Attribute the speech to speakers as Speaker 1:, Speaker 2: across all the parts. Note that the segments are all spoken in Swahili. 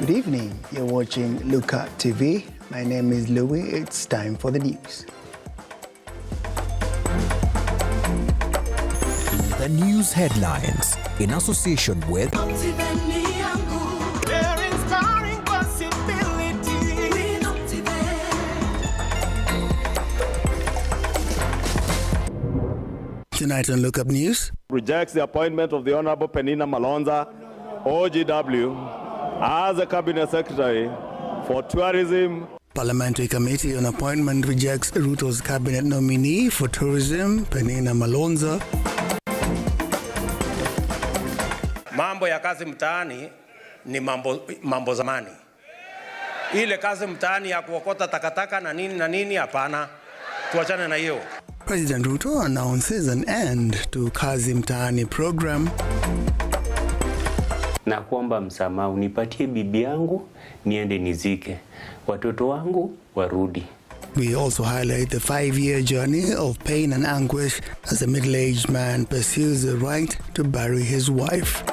Speaker 1: Good evening. You're watching Lookuptv. My name is Louis. It's time for the news.
Speaker 2: The news headlines in association with
Speaker 1: Tonight on Lookup News.
Speaker 3: Rejects the appointment of the Honorable Penina Malonza, OGW, as a Cabinet Secretary for Tourism.
Speaker 1: Parliamentary Committee on Appointment rejects Ruto's Cabinet nominee for Tourism, Penina Malonza.
Speaker 4: Mambo ya kazi mtaani ni mambo zamani. Ile kazi mtaani ya kuokota takataka na nini hapana. Tuachane na hiyo.
Speaker 1: President Ruto announces an end to Kazi Mtaani program.
Speaker 5: Na kuomba msamaha, unipatie bibi yangu niende nizike, watoto wangu warudi.
Speaker 1: We also highlight the 5-year journey of pain and anguish as a middle-aged man pursues the right to bury his wife.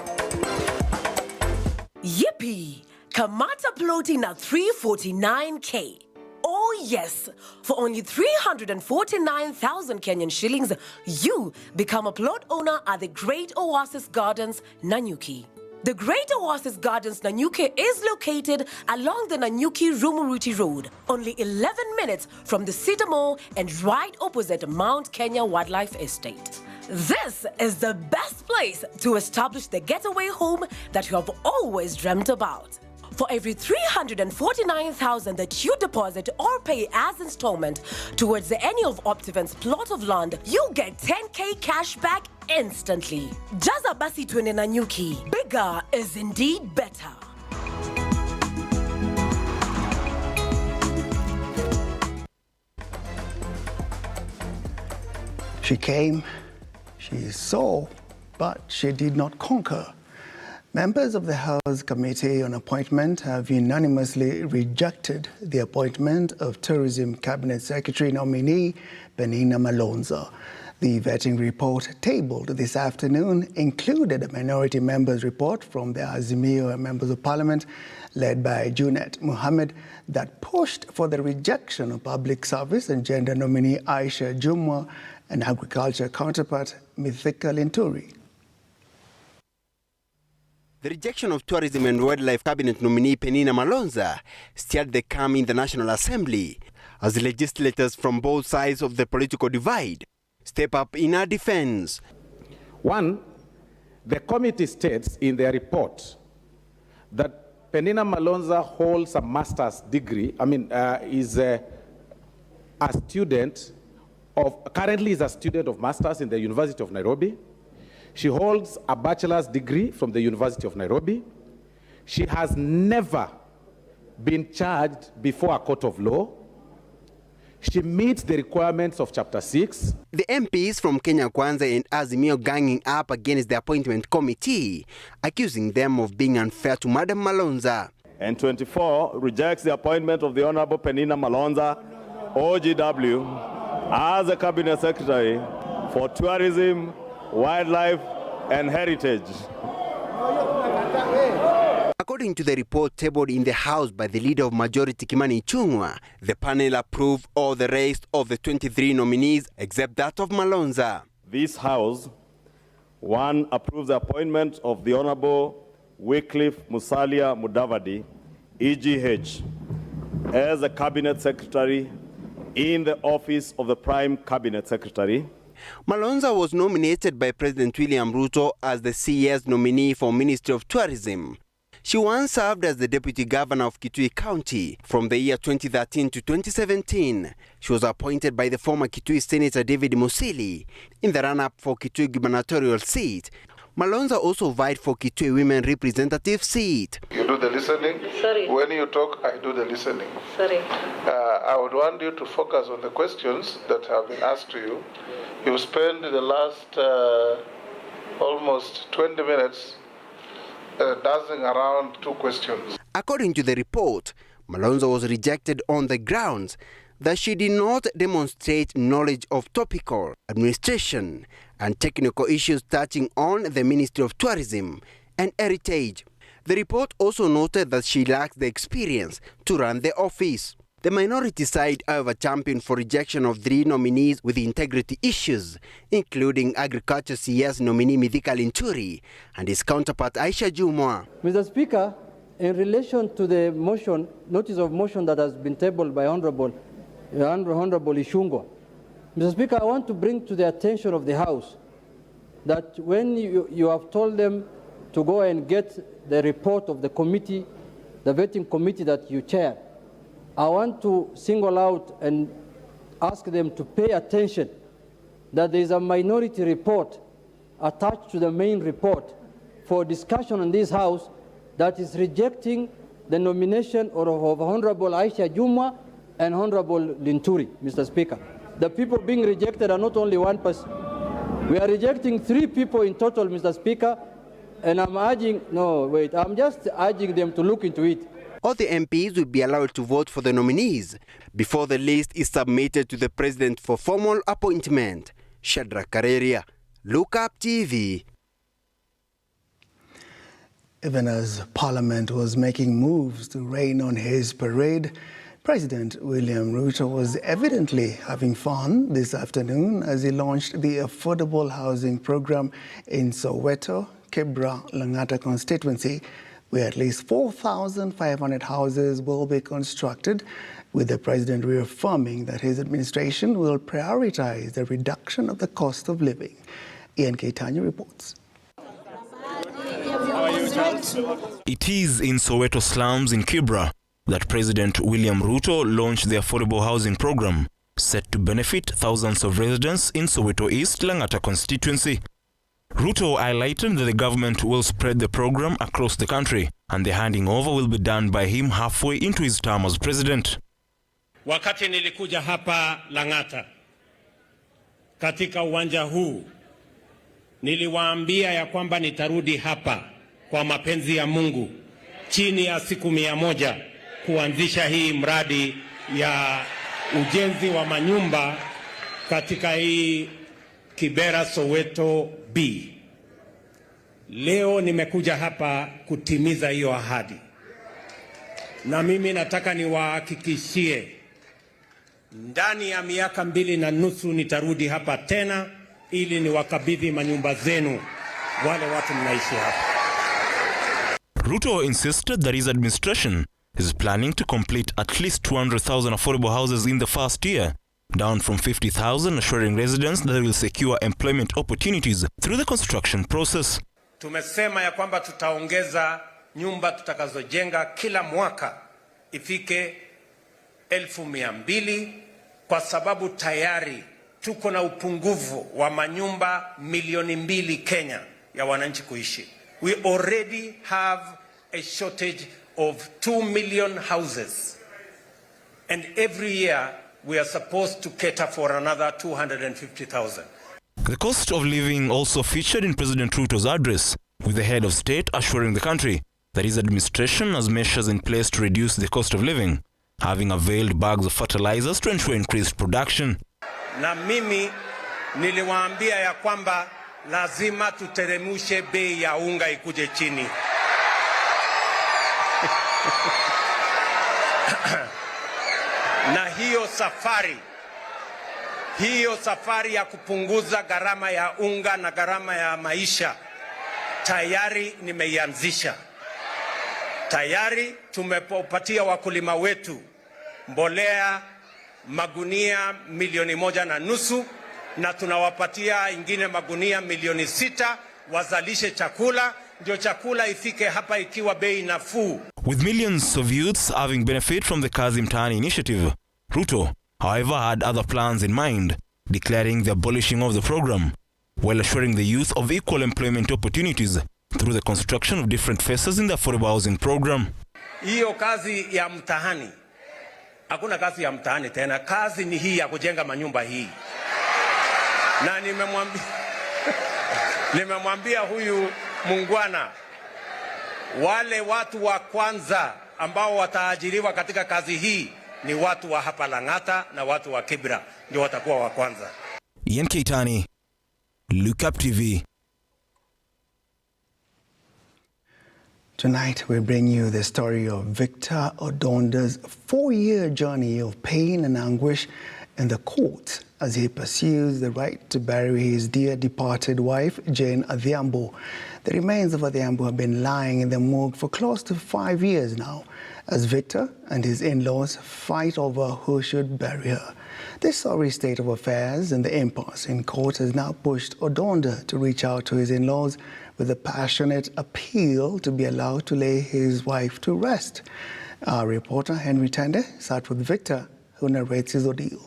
Speaker 6: Yippee! Kamata floating at 349K. Oh yes, for only 349,000 Kenyan shillings, you become a plot owner at the Great Oasis Gardens, Nanyuki. The Great Oasis Gardens, Nanyuki is located along the Nanyuki-Rumuruti Road, only 11 minutes from the Cedar Mall and right opposite Mount Kenya Wildlife Estate. This is the best place to establish the getaway home that you have always dreamt about. For every 349,000 that you deposit or pay as installment towards any of Optiven's plot of land, you get 10K cash back instantly. Jaza basi twende Nanyuki. Bigger is indeed better.
Speaker 1: She came, she saw, but she did not conquer. Members of the House Committee on Appointment have unanimously rejected the appointment of Tourism Cabinet Secretary nominee Penina Malonza. The vetting report tabled this afternoon included a minority members' report from the Azimio Members of Parliament led by Junet Mohammed that pushed for the rejection of Public Service and Gender nominee Aisha Jumwa and Agriculture counterpart Mithika Linturi.
Speaker 7: The rejection of Tourism and Wildlife Cabinet nominee Penina Malonza stirred the calm in the National Assembly as legislators from both sides of the political divide step up in her defense.
Speaker 8: One, the committee states in their report that Penina Malonza holds a master's degree, is a student of, currently is a student of master's in the University of Nairobi. She holds a bachelor's degree from the University of Nairobi. She has never been charged before a court of law. She meets the requirements of Chapter 6.
Speaker 7: The MPs from Kenya Kwanza and Azimio ganging up against the appointment committee, accusing them of being unfair to Madam Malonza.
Speaker 3: And 24 rejects the appointment of the Honorable Penina Malonza, OGW, as a Cabinet Secretary for Tourism, Wildlife and Heritage.
Speaker 7: According to the report tabled in the House by the Leader of Majority Kimani Ichung'wah, the panel approved all the rest of the 23 nominees except that of Malonza.
Speaker 3: This House, 1, approves the appointment of the Honorable Wycliffe Musalia Mudavadi, EGH, as a Cabinet Secretary in the office of the Prime Cabinet Secretary.
Speaker 7: Malonza was nominated by President William Ruto as the CS nominee for Ministry of Tourism. She once served as the Deputy Governor of Kitui County from the year 2013 to 2017. She was appointed by the former Kitui Senator David Musili in the run-up for Kitui gubernatorial seat. Malonza also vied for Kitui Women Representative seat.
Speaker 9: You do the listening.
Speaker 10: Sorry.
Speaker 9: When you talk, I do the listening.
Speaker 10: Sorry.
Speaker 9: I would want you to focus on the questions that have been asked to you. You spent the last almost 20 minutes dancing around 2 questions.
Speaker 7: According to the report, Malonza was rejected on the grounds that she did not demonstrate knowledge of topical, administration, and technical issues touching on the Ministry of Tourism and Heritage. The report also noted that she lacks the experience to run the office. The minority side, however, championed for rejection of 3 nominees with integrity issues, including Agriculture CS nominee Mithika Linturi and his counterpart Aisha Jumwa.
Speaker 10: Mr. Speaker, in relation to the motion, notice of motion that has been tabled by Honorable Ishungo, Mr. Speaker, I want to bring to the attention of the House that when you have told them to go and get the report of the committee, the vetting committee that you chair, I want to single out and ask them to pay attention that there is a minority report attached to the main report for discussion in this House that is rejecting the nomination of Honorable Aisha Jumwa and Honorable Linturi, Mr. Speaker. The people being rejected are not only one person. We are rejecting 3 people in total, Mr. Speaker, and I'm just urging them to look into it.
Speaker 7: All the MPs will be allowed to vote for the nominees before the list is submitted to the President for formal appointment. Shadrach Kareria, Lookuptv.
Speaker 1: Even as Parliament was making moves to rain on his parade, President William Ruto was evidently having fun this afternoon as he launched the affordable housing program in Soweto, Kibra, Langata constituency, where at least 4,500 houses will be constructed, with the president reaffirming that his administration will prioritize the reduction of the cost of living. Ian Keitanya reports.
Speaker 11: It is in Soweto slums in Kibra that President William Ruto launched the affordable housing program, set to benefit thousands of residents in Soweto East Langata constituency. Ruto highlighted that the government will spread the program across the country and the handing over will be done by him halfway into his term as president.
Speaker 4: Wakati nilikuja hapa Langata katika uwanja huu, niliwaambia ya kwamba nitarudi hapa kwa mapenzi ya Mungu chini ya siku 100 kuanzisha hii mradi ya ujenzi wa manyumba katika hii Kibera Soweto B. Leo nimekuja hapa kutimiza hiyo ahadi. Na mimi nataka niwahakikishie ndani ya miaka 2.5 nitarudi hapa tena ili niwakabidhi manyumba zenu wale watu mnaishi hapa.
Speaker 11: Ruto insisted that his administration is planning to complete at least 200,000 affordable houses in the first year, down from 50,000, assuring residents that they will secure employment opportunities through the construction process.
Speaker 4: Tumesema ya kwamba tutaongeza nyumba tutakazojenga kila mwaka ifike 1,200 kwa sababu tayari tuko na upungufu wa manyumba 2,000,000 Kenya ya wananchi kuishi. We already have a shortage of 2 million houses, and every year we are supposed to cater for another 250,000.
Speaker 11: The cost of living also featured in President Ruto's address, with the head of state assuring the country that his administration has measures in place to reduce the cost of living, having availed bags of fertilizers to ensure increased production.
Speaker 4: Na mimi niliwaambia ya kwamba lazima tuteremushe bei ya unga ikuje chini. Na hiyo safari ya kupunguza gharama ya unga na gharama ya maisha tayari nimeianzisha. Tayari tumepatia wakulima wetu mbolea magunia 1.5 na tunawapatia ingine magunia 6 wazalishe chakula, ndio chakula ifike hapa ikiwa bei nafuu.
Speaker 11: With millions of youths having benefit from the Kazi Mtaani initiative, Ruto, however, had other plans in mind, declaring the abolishing of the program, while assuring the youth of equal employment opportunities through the construction of different phases in the affordable housing program.
Speaker 4: Hiyo kazi ya mtaani, hakuna kazi ya mtaani tena, kazi ni hii ya kujenga manyumba hii. Na nimemwambia huyu mungwana, wale watu wa kwanza ambao wataajiriwa katika kazi hii ni watu wa hapa Langata na watu wa Kibra, ndio watakuwa wa kwanza.
Speaker 11: Ian Keitani, Lookuptv.
Speaker 1: Tonight, we bring you the story of Victor Odonda's 4-year journey of pain and anguish in the court as he pursues the right to bury his dear departed wife, Jane Adhiambo. The remains of Adhiambo have been lying in the morgue for close to 5 years now, as Victor and his in-laws fight over who should bury her. This sorry state of affairs and the impasse in court has now pushed Odonda to reach out to his in-laws with a passionate appeal to be allowed to lay his wife to rest. Our reporter Henry Tende sat with Victor, who narrates his ordeal.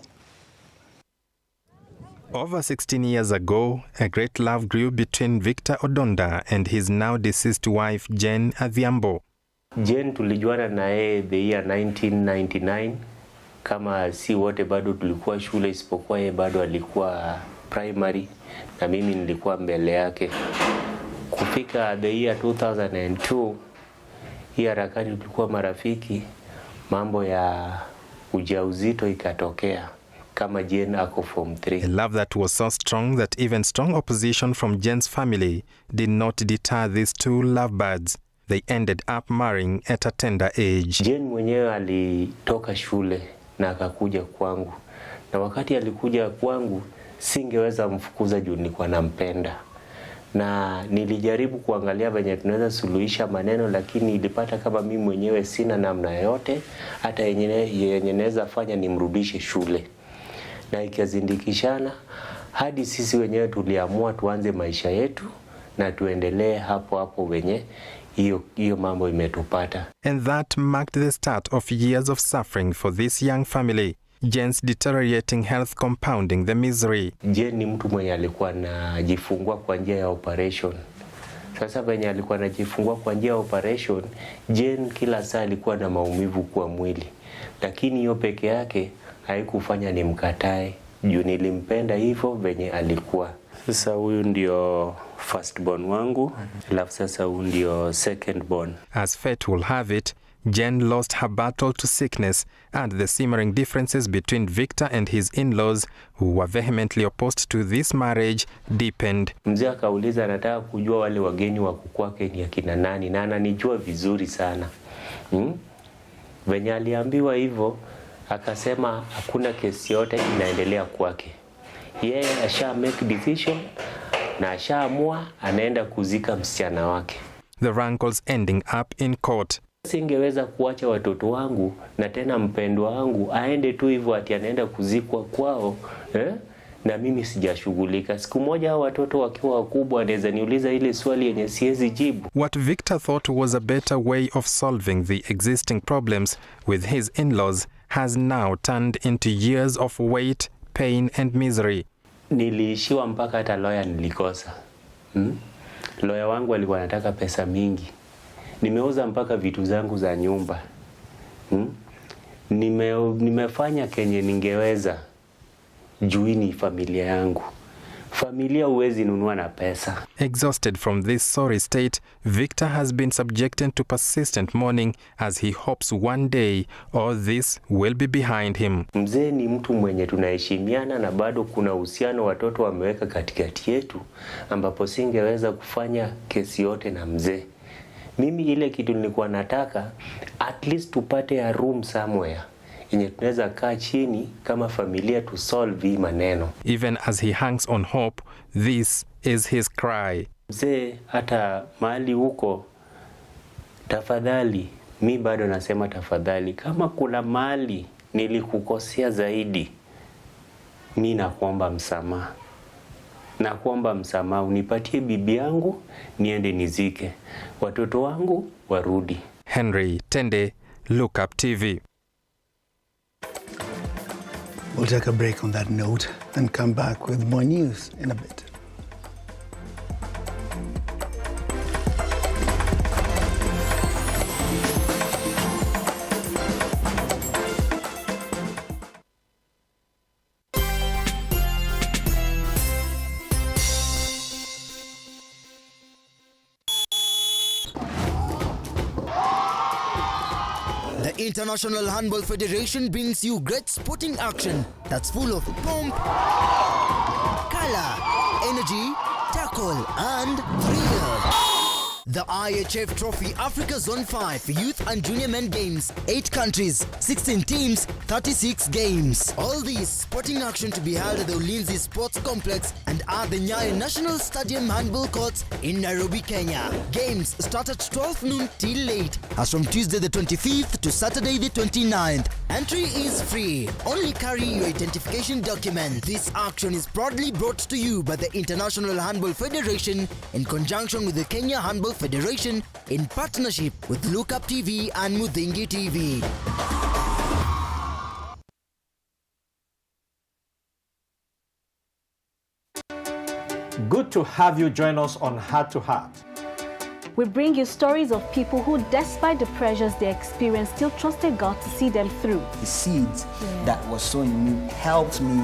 Speaker 12: Over 16 years ago, a great love grew between Victor Odonda and his now deceased wife Jane Adhiambo.
Speaker 5: Jane tulijuana na yeye the year 1999. Kama si wote bado tulikuwa shule, isipokuwa yeye bado alikuwa primary na mimi nilikuwa mbele yake. Kufika the year 2002, hii harakati tulikuwa marafiki, mambo ya ujauzito ikatokea kama Jane ako form 3.
Speaker 12: A love that was so strong that even strong opposition from Jane's family did not deter these two lovebirds. They ended up marrying at a tender age.
Speaker 5: Jane mwenyewe alitoka shule na akakuja kwangu. Na wakati alikuja kwangu, singeweza mfukuza juu nilikuwa nampenda. Na nilijaribu kuangalia venye tunaweza suluhisha maneno, lakini ilipata kama mimi mwenyewe sina namna yote, hata yenye naweza fanya nimrudishe shule. Na ikazindikishana hadi sisi wenyewe tuliamua tuanze maisha yetu na tuendelee hapo hapo wenye hiyo mambo imetupata.
Speaker 12: And that marked the start of years of suffering for this young family. Jane's deteriorating health compounding the misery.
Speaker 5: Jane ni mtu mwenye alikuwa anajifungua kwa njia ya operation. Sasa venye alikuwa anajifungua kwa njia ya operation, Jane kila saa alikuwa na maumivu kwa mwili. Lakini hiyo peke yake haikufanya nimkatae, juu nilimpenda hivyo venye alikuwa. Sasa huyu ndio first born wangu, alafu sasa huyu ndio second born.
Speaker 12: As fate will have it, Jane lost her battle to sickness and the simmering differences between Victor and his in-laws, who were vehemently opposed to this marriage, deepened.
Speaker 5: Mzee akauliza anataka kujua wale wageni wa kwake ni akina nani, na ananijua vizuri sana. Venye aliambiwa hivyo, akasema hakuna kesi yote inaendelea kwake. Yeye asha make decision na ashaamua anaenda kuzika msichana wake.
Speaker 12: The rankles ending up in court.
Speaker 5: Singeweza kuacha watoto wangu na tena mpendwa wangu aende tu hivyo ati anaenda kuzikwa kwao, na mimi sijashughulika. Siku moja hao watoto wakiwa wakubwa anaweza niuliza ile swali yenye siwezi jibu.
Speaker 12: What Victor thought was a better way of solving the existing problems with his in-laws has now turned into years of wait, pain and misery.
Speaker 5: Niliishiwa mpaka hata lawyer nilikosa. Lawyer wangu alikuwa anataka pesa mingi. Nimeuza mpaka vitu zangu za nyumba. Nimefanya kenye ningeweza juini familia yangu. Familia huwezi nunua na pesa.
Speaker 12: Exhausted from this sorry state, Victor has been subjected to persistent mourning as he hopes one day all this will be behind him.
Speaker 5: Mzee ni mtu mwenye tunaheshimiana na bado kuna uhusiano watoto wameweka katikati yetu, ambapo singeweza kufanya kesi yote na mzee. Mimi ile kitu nilikuwa nataka at least tupate a room somewhere yenye tunaweza kaa chini kama familia to solve hii maneno.
Speaker 12: Even as he hangs on hope, this is his cry.
Speaker 5: Mzee, hata mahali huko, tafadhali, mi bado nasema tafadhali, kama kuna mahali nilikukosea zaidi, mi nakuomba msamaha. Nakuomba msamaha, unipatie bibi yangu niende nizike, watoto wangu warudi.
Speaker 12: Henry Tende, Lookuptv.
Speaker 1: We'll take a break on that note and come back with more news in a bit.
Speaker 13: The International Handball Federation brings you great sporting action that's full of pomp, color, energy, tackle, and thrill. The IHF Trophy Africa Zone 5 Youth and Junior Men Games. 8 countries, 16 teams, 36 games. All these sporting action to be held at the Ulinzi Sports Complex and at the Nyayo National Stadium Handball Courts in Nairobi, Kenya. Games start at 12 noon till late, as from Tuesday the 25th to Saturday the 29th. Entry is free. Only carry your identification document. This action is proudly brought to you by the International Handball Federation in conjunction with the Kenya Handball Federation in partnership with Lookuptv and Mudingi TV.
Speaker 14: Good to have you join us on Heart to Heart.
Speaker 15: We bring you stories of people who, despite the pressures they experienced, still trusted God to see them through.
Speaker 16: The seeds that was sown in me helped me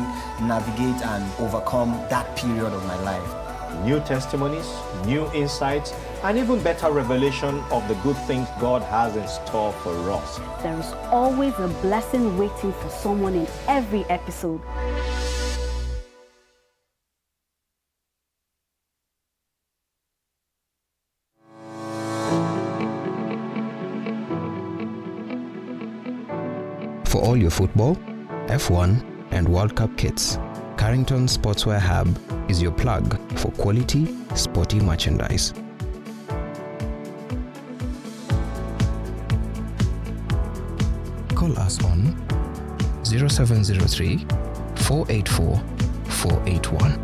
Speaker 16: navigate and overcome that period of my life.
Speaker 14: New testimonies, new insights, and even better revelation of the good things God has in store for us.
Speaker 15: There is always a blessing waiting for someone in every episode.
Speaker 17: For all your football, F1, and World Cup kits, Carrington Sportswear Hub is your plug for quality, sporty merchandise. Call us on 0703 484 481.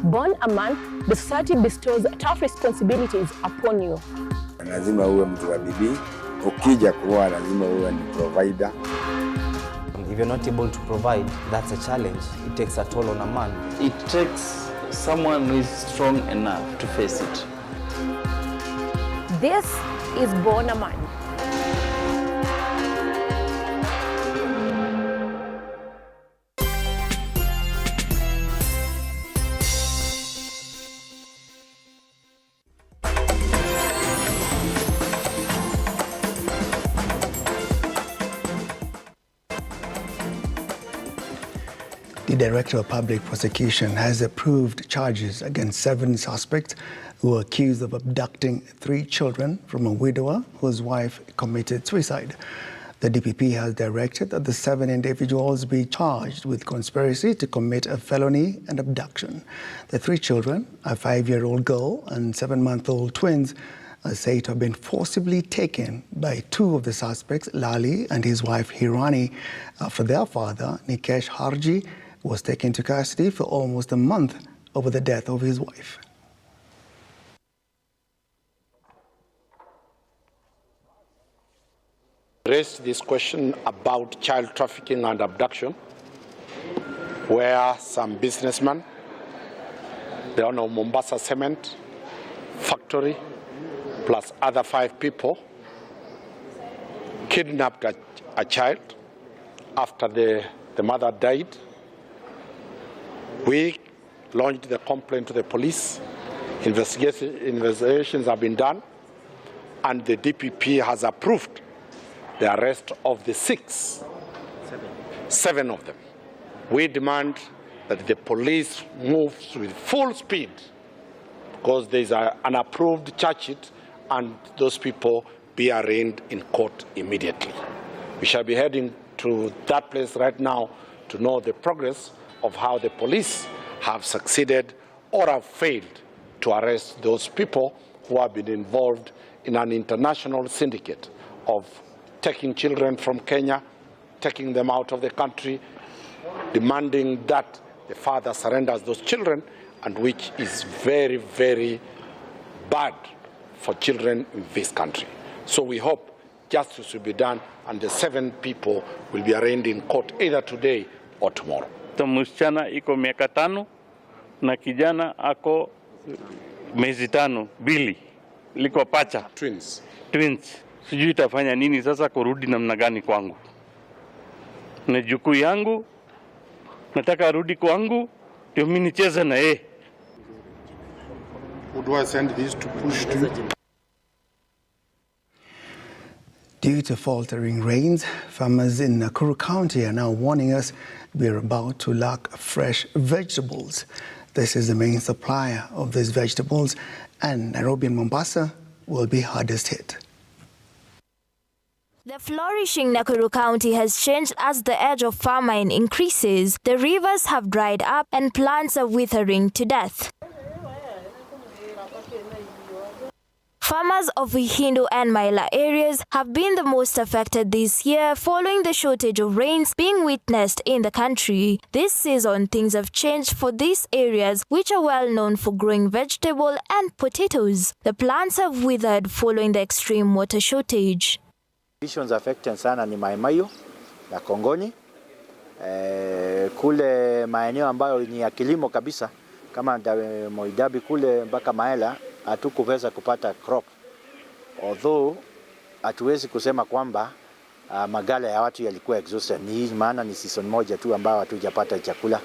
Speaker 18: Born a man, the society bestows tough responsibilities upon you.
Speaker 19: Lazima uwe mtu wa bidii, ukija kuoa lazima uwe ni provider.
Speaker 20: If you're not able to provide, that's a challenge. It takes a toll on a man.
Speaker 21: It takes someone who is strong enough to face it.
Speaker 18: This is Born a Man.
Speaker 1: The Director of Public Prosecution has approved charges against 7 suspects who are accused of abducting 3 children from a widower whose wife committed suicide. The DPP has directed that the 7 individuals be charged with conspiracy to commit a felony and abduction. The 3 children, a 5-year-old girl and 7-month-old twins, are said to have been forcibly taken by 2 of the suspects, Lali and his wife Hirani, after their father, Nikesh Harji, was taken to custody for almost a month over the death of his wife.
Speaker 22: Raised this question about child trafficking and abduction, where some businessmen, the owner of Mombasa Cement Factory, plus other 5 people, kidnapped a child after the mother died. We launched the complaint to the police. Investigations have been done, and the DPP has approved the arrest of the 7 of them. We demand that the police moves with full speed because there is an approved charge sheet, and those people be arraigned in court immediately. We shall be heading to that place right now to know the progress of how the police have succeeded or have failed to arrest those people who have been involved in an international syndicate of taking children from Kenya, taking them out of the country, demanding that the father surrenders those children, and which is very, very bad for children in this country. So we hope justice will be done and the 7 people will be arraigned in court either today or tomorrow.
Speaker 21: Msichana iko miaka 5 na kijana ako miezi 5, Billy liko pacha.
Speaker 22: Twins.
Speaker 21: Sijui itafanya nini sasa kurudi namna gani kwangu. Na jukuu yangu nataka arudi kwangu ndio mimi nicheze na yeye.
Speaker 2: Who do I send this to push to?
Speaker 1: Due to faltering rains, farmers in Nakuru County are now warning us we're about to lack fresh vegetables. This is the main supplier of these vegetables, and Nairobi and Mombasa will be hardest hit.
Speaker 6: The flourishing Nakuru County has changed as the edge of famine increases. The rivers have dried up and plants are withering to death. Farmers of Hindu and Maila areas have been the most affected this year following the shortage of rains being witnessed in the country. This season, things have changed for these areas, which are well known for growing vegetable and potatoes. The plants have withered following the extreme water shortage.
Speaker 23: Conditions affected sana ni Maimayo na Kongoni. Kule maeneo ambayo ni ya kilimo kabisa kama Moidabi kule mpaka Maela hatukuweza kupata crop. Although hatuwezi kusema kwamba magala ya watu yalikuwa exhausted. Ni maana ni season moja tu ambao hatujapata chakula.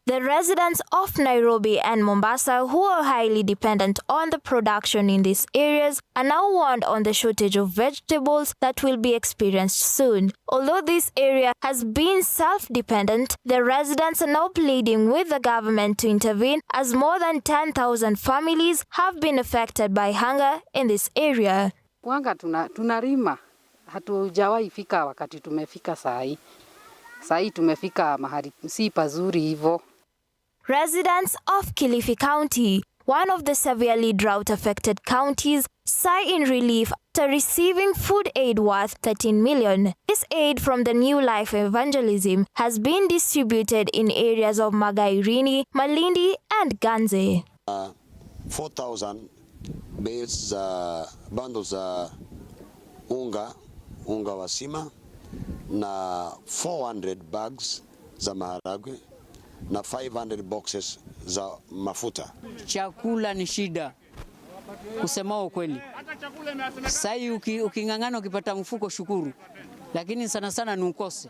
Speaker 6: The residents of Nairobi and Mombasa, who are highly dependent on the production in these areas, are now warned on the shortage of vegetables that will be experienced soon. Although this area has been self-dependent, the residents are now pleading with the government to intervene as more than 10,000 families have been affected by hunger in this area.
Speaker 24: Wanga tunarima, hatujawahi fika wakati tumefika sahi. Sahi tumefika mahali si pazuri hivyo.
Speaker 6: Residents of Kilifi County, one of the severely drought-affected counties, sigh in relief after receiving food aid worth 13 million. This aid from the New Life Evangelism has been distributed in areas of Magairini, Malindi and Ganze.
Speaker 25: 4,000 bales, bundles unga wa sima na 400 bags za maharagwe na 500 boxes za mafuta.
Speaker 26: Chakula ni shida kusema ukweli. Sasa ukingangana ukipata mfuko shukuru, lakini sana sana ni ukose.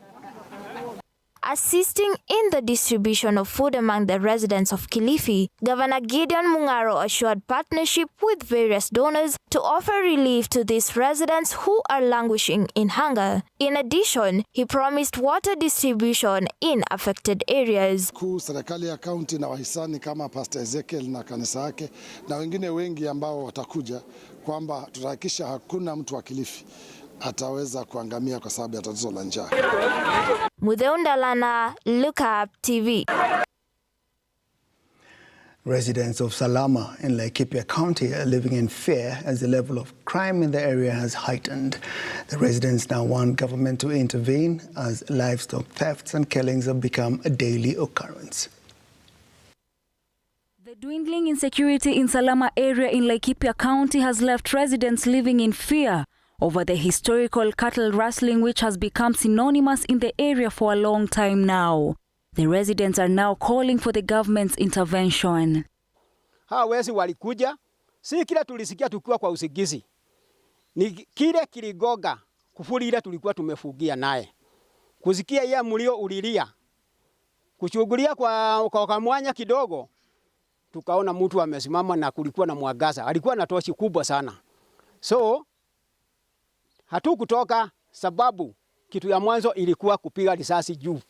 Speaker 6: Assisting in the distribution of food among the residents of Kilifi, Governor Gideon Mungaro assured partnership with various donors to offer relief to these residents who are languishing in hunger. In addition, he promised water distribution in affected areas.
Speaker 2: Serikali ya kaunti na wahisani kama Pastor Ezekiel na kanisa yake na wengine wengi ambao watakuja kwamba tutahakikisha hakuna mtu wa Kilifi ataweza kuangamia kwa sababu ya tatizo la njaa.
Speaker 6: Mudeundalana, Lookuptv.
Speaker 1: Residents of Salama in Laikipia County are living in fear as the level of crime in the area has heightened. The residents now want government to intervene as livestock thefts and killings have become a daily occurrence.
Speaker 27: The dwindling insecurity in Salama area in Laikipia County has left residents living in fear over the historical cattle rustling which has become synonymous in the area for a long time now. The residents are now calling for the government's intervention.
Speaker 28: Hawa wezi walikuja, si kila tulisikia tukiwa kwa usigizi. Ni kile kiligoga kufuri ile tulikuwa tumefugia naye. Kusikia ya mulio ulilia. Kuchungulia kwa mwanya kidogo, tukaona mtu amesimama na kulikuwa na mwangaza. Alikuwa na tochi kubwa sana. So hatukutoka sababu kitu ya mwanzo ilikuwa kupiga risasi juu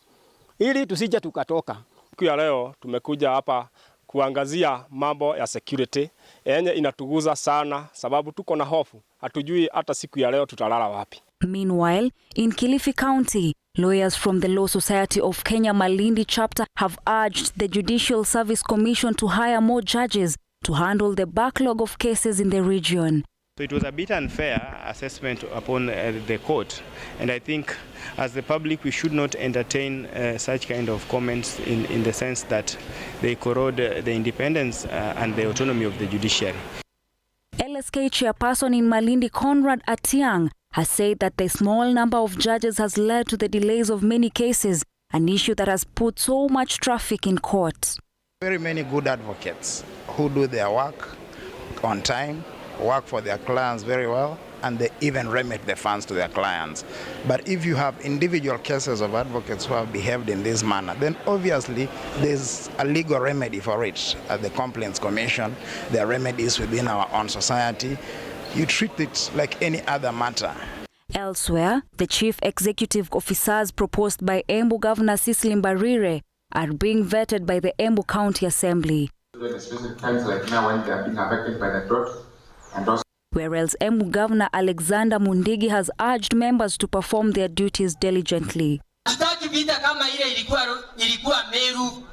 Speaker 28: ili tusije tukatoka.
Speaker 29: Siku ya leo tumekuja hapa kuangazia mambo ya security yenye inatuguza sana sababu tuko na hofu. Hatujui hata siku ya leo tutalala wapi.
Speaker 27: Meanwhile, in Kilifi County, lawyers from the Law Society of Kenya Malindi chapter have urged the Judicial Service Commission to hire more judges to handle the backlog of cases in the region.
Speaker 30: So it was a bit unfair assessment upon the court, and I think as the public we should not entertain such kind of comments in the sense that they corrode the independence and the autonomy of the judiciary.
Speaker 27: LSK chairperson in Malindi, Conrad Atiang, has said that the small number of judges has led to the delays of many cases, an issue that has put so much traffic in court.
Speaker 31: Very many good advocates who do their work on time
Speaker 3: work for their clients very well, and they even remit the funds to their clients. But if you have individual cases of advocates who have behaved in this manner, then obviously there's a legal remedy for it. At the Complaints Commission, there are remedies within our own society. You treat it like any other matter.
Speaker 27: Elsewhere, the chief executive officers proposed by Embu Governor Cecily Mbarire are being vetted by the Embu County Assembly.
Speaker 4: Especially times like now when they are being affected by the drought, and also
Speaker 27: whereas Embu Governor Alexander Mundigi has urged members to perform their duties diligently.
Speaker 5: Hatutaki vita kama ile ilikuwa Meru,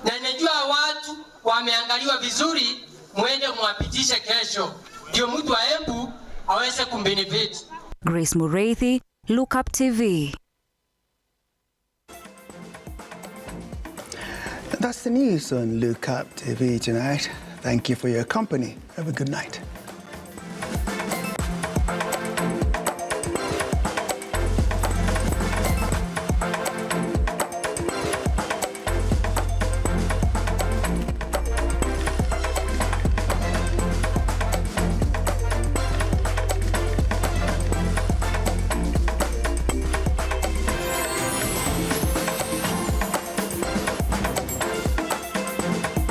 Speaker 5: na najua watu wameangaliwa vizuri, muende mwapitishe kesho ndio mtu wa Embu aweze kumbenefit.
Speaker 27: Grace Mureithi, Lookuptv.
Speaker 1: That's the news on Lookuptv tonight. Thank you for your company. Have a good night.